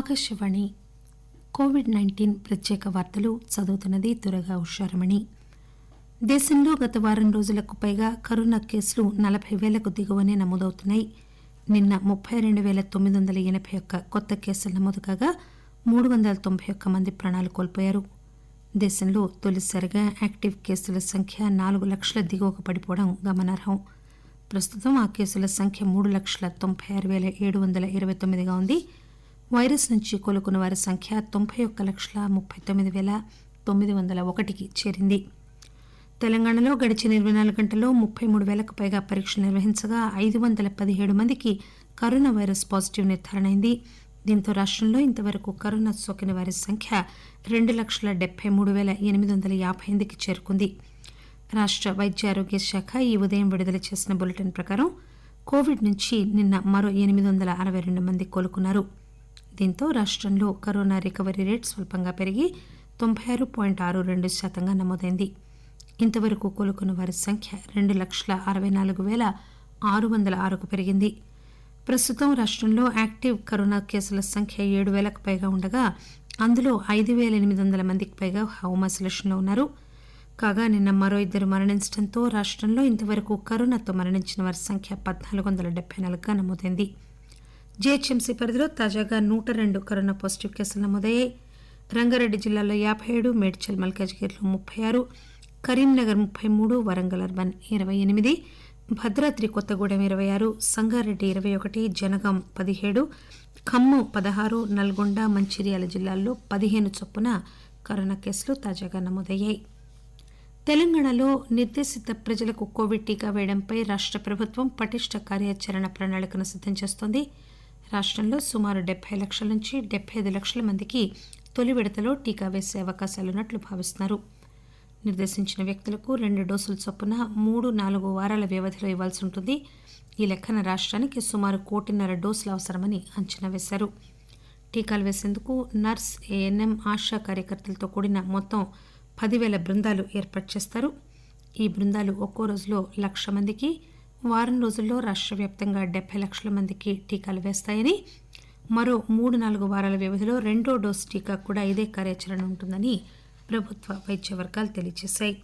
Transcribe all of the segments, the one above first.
Akashvani COVID-19 ప్రత్యేక వార్తలు చదువుతున్నది దుర్గా ఉషారమణి. దేశంలో గత వారం రోజులకు పైగా కరోనా కేసులు 40,000కు దిగువనే నమోదవుతున్నాయి. నిన్న 32,981 కొత్త కేసులు నమోదు కాగా 391 మంది ప్రాణాలు కోల్పోయారు. దేశంలో తొలిసారిగా యాక్టివ్ కేసుల సంఖ్య 4 లక్షల దిగువకు పడిపోవడం గమనార్హం. ప్రస్తుతం ఆ కేసుల సంఖ్య 3,96,729గా ఉంది. వైరస్ నుంచి కోలుకున్న వారి సంఖ్య 91,39,901కి చేరింది. తెలంగాణలో గడిచిన 24 గంటల్లో 33,000కు పైగా పరీక్షలు నిర్వహించగా 517 మందికి కరోనా వైరస్ పాజిటివ్ నిర్ధారణ అయింది. దీంతో రాష్టంలో ఇంతవరకు కరోనా సోకిన వారి సంఖ్య 2,73,858కి చేరుకుంది. రాష్ట వైద్య ఆరోగ్య శాఖ ఈ ఉదయం విడుదల చేసిన బులెటిన్ ప్రకారం కోవిడ్ నుంచి నిన్న మరో 862 మంది కోలుకున్నారు. దీంతో రాష్టంలో కరోనా రికవరీ రేటు స్వల్పంగా పెరిగి 96.62% నమోదైంది. ఇంతవరకు కోలుకున్న వారి సంఖ్య 2,64,606కు పెరిగింది. ప్రస్తుతం రాష్టంలో యాక్టివ్ కరోనా కేసుల సంఖ్య 7,000కు పైగా ఉండగా అందులో 5,800 మందికి పైగా హోం ఐసోలేషన్లో ఉన్నారు. కాగా నిన్న మరో 2 మరణించడంతో రాష్టంలో ఇంతవరకు కరోనాతో మరణించిన వారి సంఖ్య 1,474గా నమోదైంది. జీహెచ్ఎంసీ పరిధిలో తాజాగా 102 కరోనా పాజిటివ్ కేసులు నమోదయ్యాయి. రంగారెడ్డి జిల్లాలో 57, మేడ్చల్ మల్కాజ్గిరిలో 36, కరీంనగర్ 33, వరంగల్ అర్బన్ 28, భద్రాద్రి కొత్తగూడెం 26, సంగారెడ్డి 21, జనగాం 17, ఖమ్మం 16, నల్గొండ, మంచిర్యాల జిల్లాల్లో 15 చొప్పున కరోనా కేసులు తాజాగా నమోదయ్యాయి. తెలంగాణలో నిర్దేశిత ప్రజలకు కోవిడ్ టీకా వేయడంపై రాష్ట ప్రభుత్వం పటిష్ట కార్యాచరణ ప్రణాళికను సిద్దం చేస్తోంది. రాష్టంలో సుమారు 70 లక్షల నుంచి 75 లక్షల మందికి తొలి విడతలో టీకా వేసే అవకాశాలున్నట్లు భావిస్తున్నారు. నిర్దేశించిన వ్యక్తులకు 2 డోసుల చొప్పున 3-4 వారాల వ్యవధిలో ఇవ్వాల్సి ఉంటుంది. ఈ లెక్కన రాష్ట్రానికి సుమారు 1,500,000 డోసులు అవసరమని అంచనా వేశారు. టీకాలు వేసేందుకు నర్స్, ఏఎన్ఎం, ఆశా కార్యకర్తలతో కూడిన మొత్తం 10,000 బృందాలు ఏర్పాటు చేస్తారు. ఈ బృందాలు ఒక్కో రోజులో 1,00,000 మందికి, వారం రోజుల్లో రాష్ట్ర వ్యాప్తంగా 70 లక్షల మందికి టీకాలు వేస్తాయని, మరో 3-4 వారాల వ్యవధిలో 2వ డోసు టీకా కూడా ఇదే కార్యాచరణ ఉంటుందని ప్రభుత్వ వైద్య వర్గాలు తెలియజేశాయి.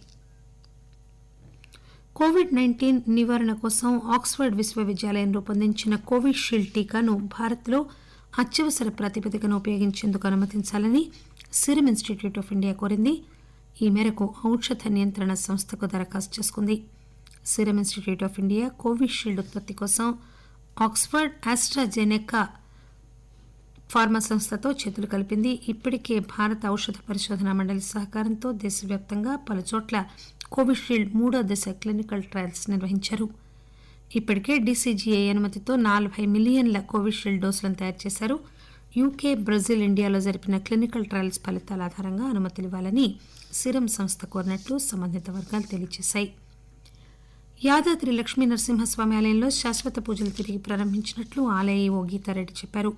కోవిడ్-19 నివారణ కోసం ఆక్స్ఫర్డ్ విశ్వవిద్యాలయం రూపొందించిన కోవిషీల్డ్ టీకాను భారత్లో అత్యవసర ప్రాతిపదికన ఉపయోగించేందుకు అనుమతించాలని సీరమ్ ఇన్స్టిట్యూట్ ఆఫ్ ఇండియా కోరింది. ఈ మేరకు ఔషధ నియంత్రణ సంస్థకు దరఖాస్తు చేసుకుంది. Serum institute of India Covishield ఉత్పత్తి కోసం ఆక్స్ఫర్డ్, ఆస్ట్రాజెనెకా ఫార్మా సంస్థతో చేతులు కలిపింది. ఇప్పటికే భారత ఔషధ పరిశోధనా మండలి సహకారంతో దేశవ్యాప్తంగా పలుచోట్ల కోవిషీల్డ్ 3వ దశ క్లినికల్ ట్రయల్స్ నిర్వహించారు. ఇప్పటికే డీసీజీఐ అనుమతితో 40 మిలియన్ల కోవిషీల్డ్ డోసులను తయారు చేశారు. యూకే, బ్రెజిల్, ఇండియాలో జరిపిన క్లినికల్ ట్రయల్స్ ఫలితాల ఆధారంగా అనుమతులు ఇవ్వాలని సీరమ్ సంస్థ కోరినట్లు సంబంధిత వర్గాలు తెలియజేశాయి. యాదాద్రి లక్ష్మీ నరసింహస్వామి ఆలయంలో శాశ్వత పూజలు తిరిగి ప్రారంభించినట్లు ఆలయ ఈవో గీతారెడ్డి చెప్పారు.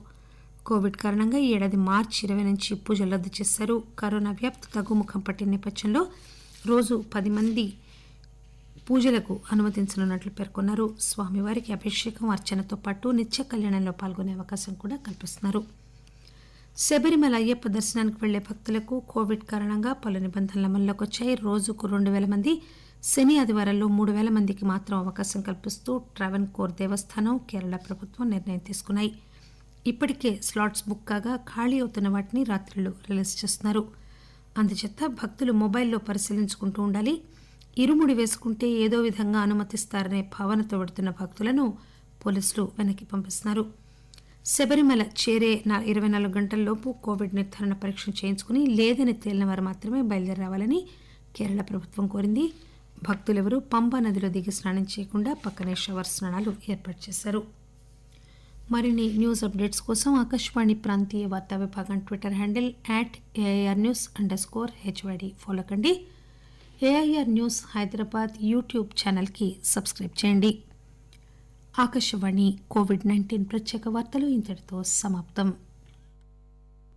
కోవిడ్ కారణంగా ఈ ఏడాది మార్చి 20 నుంచి పూజలు రద్దు చేశారు. కరోనా వ్యాప్తి తగ్గుముఖం పట్టిన నేపథ్యంలో రోజు 10 మంది పూజలకు అనుమతించనున్నట్లు పేర్కొన్నారు. స్వామివారికి అభిషేకం, అర్చనతో పాటు నిత్య కళ్యాణంలో పాల్గొనే అవకాశం కూడా కల్పిస్తున్నారు. శబరిమల అయ్యప్ప దర్శనానికి వెళ్లే భక్తులకు కోవిడ్ కారణంగా పలు నిబంధనలు అమల్లోకి వచ్చాయి. రోజుకు 2,000 మంది, శని, ఆదివారాల్లో 3,000 మందికి మాత్రం అవకాశం కల్పిస్తూ ట్రావెన్కోర్ దేవస్థానం, కేరళ ప్రభుత్వం నిర్ణయం తీసుకున్నాయి. ఇప్పటికే స్లాట్స్ బుక్ కాగా ఖాళీ అవుతున్న వాటిని రాత్రులు రిలీజ్ చేస్తున్నారు. అందుచేత భక్తులు మొబైల్లో పరిశీలించుకుంటూ ఉండాలి. ఇరుముడి వేసుకుంటే ఏదో విధంగా అనుమతిస్తారనే భావనతో వెడుతున్న భక్తులను పోలీసులు వెనక్కి పంపిస్తున్నారు. శబరిమల చేరే 24 గంటల్లోపు కోవిడ్ నిర్ధారణ పరీక్ష చేయించుకుని లేదని తేలిన వారు మాత్రమే బయలుదేరి రావాలని కేరళ ప్రభుత్వం కోరింది. భక్తులెవరూ పంబా నదిలో దిగి స్నానం చేయకుండా పక్కనే షవర్ స్నానాలు ఏర్పాటు చేశారు. మరిన్ని న్యూస్ అప్డేట్స్ కోసం ఆకాశవాణి ప్రాంతీయ వార్తా విభాగం ట్విట్టర్ హ్యాండిల్ @AIRnews_HYD ఫాలో కండి. ఏఐఆర్ న్యూస్ హైదరాబాద్ యూట్యూబ్ ఛానల్కి సబ్స్క్రైబ్ చేయండి. ఆకాశవాణి కోవిడ్-19 ప్రత్యేక వార్తలు ఇంతటితో సమాప్తం.